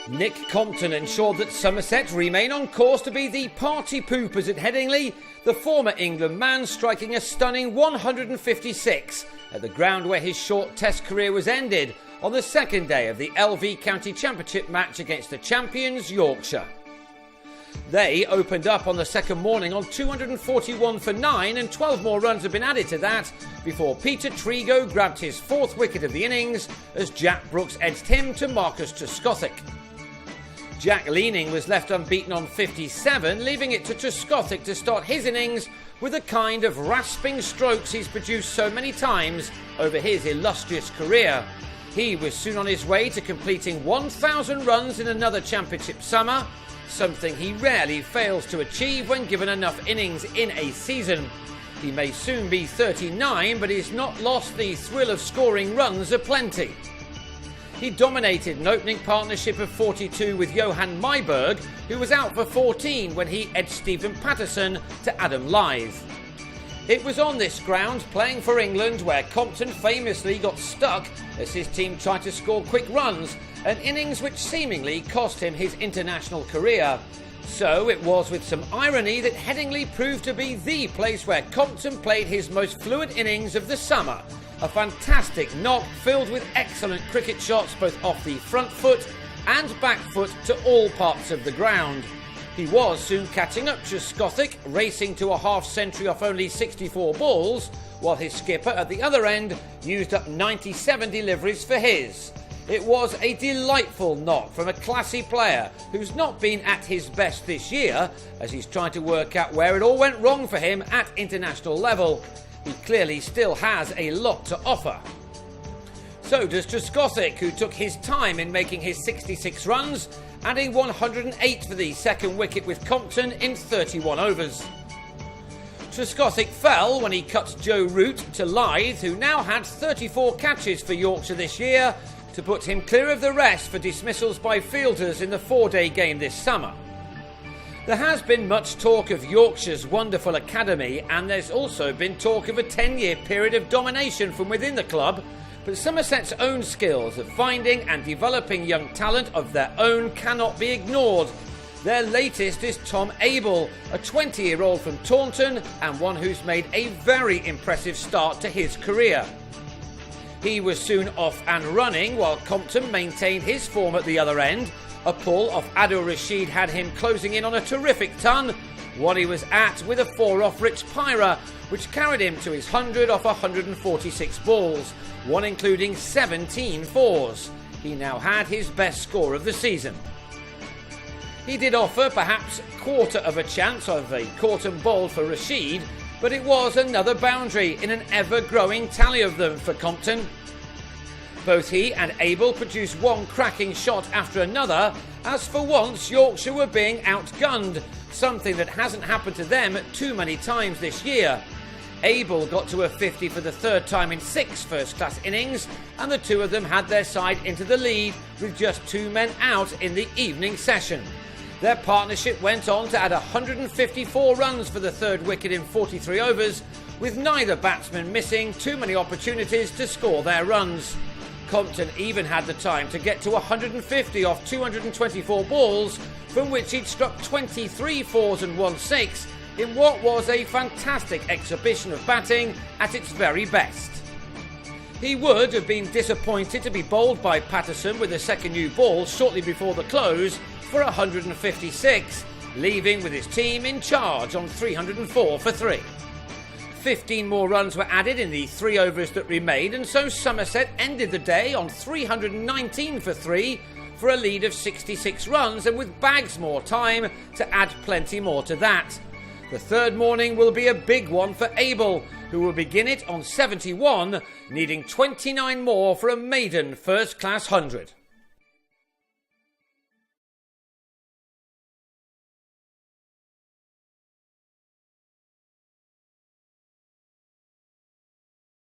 Nick Compton ensured that Somerset remain on course to be the party poopers at Headingley, the former England man striking a stunning 156 at the ground where his short Test career was ended on the second day of the LV County Championship match against the champions Yorkshire. They opened up on the second morning on 241 for 9 and 12 more runs have been added to that before Peter Trigo grabbed his fourth wicket of the innings as Jack Brooks edged him to Marcus Trescothick. Jack Leaning was left unbeaten on 57, leaving it to Trescothick to start his innings with the kind of rasping strokes he's produced so many times over his illustrious career. He was soon on his way to completing 1,000 runs in another championship summer, something he rarely fails to achieve when given enough innings in a season. He may soon be 39, but he's not lost the thrill of scoring runs aplenty. He dominated an opening partnership of 42 with Johan Myberg, who was out for 14 when he edged Stephen Patterson to Adam Lythe. It was on this ground, playing for England, where Compton famously got stuck as his team tried to score quick runs, an innings which seemingly cost him his international career. So it was with some irony that Headingley proved to be the place where Compton played his most fluid innings of the summer. A fantastic knock filled with excellent cricket shots both off the front foot and back foot to all parts of the ground. He was soon catching up Trescothick, racing to a half-century off only 64 balls, while his skipper at the other end used up 97 deliveries for his. It was a delightful knock from a classy player who's not been at his best this year, as he's trying to work out where it all went wrong for him at international level. He clearly still has a lot to offer. So does Trescothick, who took his time in making his 66 runs, adding 108 for the second wicket with Compton in 31 overs. Trescothick fell when he cut Joe Root to Lythe, who now had 34 catches for Yorkshire this year, to put him clear of the rest for dismissals by fielders in the four-day game this summer. There has been much talk of Yorkshire's wonderful academy, and there's also been talk of a 10-year period of domination from within the club, but Somerset's own skills of finding and developing young talent of their own cannot be ignored. Their latest is Tom Abel, a 20-year-old from Taunton and one who's made a very impressive start to his career. He was soon off and running while Compton maintained his form at the other end. A pull off Adil Rashid had him closing in on a terrific ton. What he was at with a 4 off Rich Pyra, which carried him to his 100 off 146 balls, one including 17 fours. He now had his best score of the season. He did offer perhaps quarter of a chance of a caught and bowled for Rashid, but it was another boundary in an ever-growing tally of them for Compton. Both he and Abel produced one cracking shot after another, as for once Yorkshire were being outgunned, something that hasn't happened to them too many times this year. Abel got to a 50 for the third time in 6 first-class innings, and the two of them had their side into the lead with just 2 men out in the evening session. Their partnership went on to add 154 runs for the third wicket in 43 overs, with neither batsman missing too many opportunities to score their runs. Compton even had the time to get to 150 off 224 balls, from which he'd struck 23 fours and 1 6 in what was a fantastic exhibition of batting at its very best. He would have been disappointed to be bowled by Patterson with a second new ball shortly before the close for 156, leaving with his team in charge on 304 for 3. 15 more runs were added in the 3 overs that remained, and so Somerset ended the day on 319 for 3 for a lead of 66 runs, and with bags more time to add plenty more to that. The third morning will be a big one for Abel, who will begin it on 71, needing 29 more for a maiden first-class 100.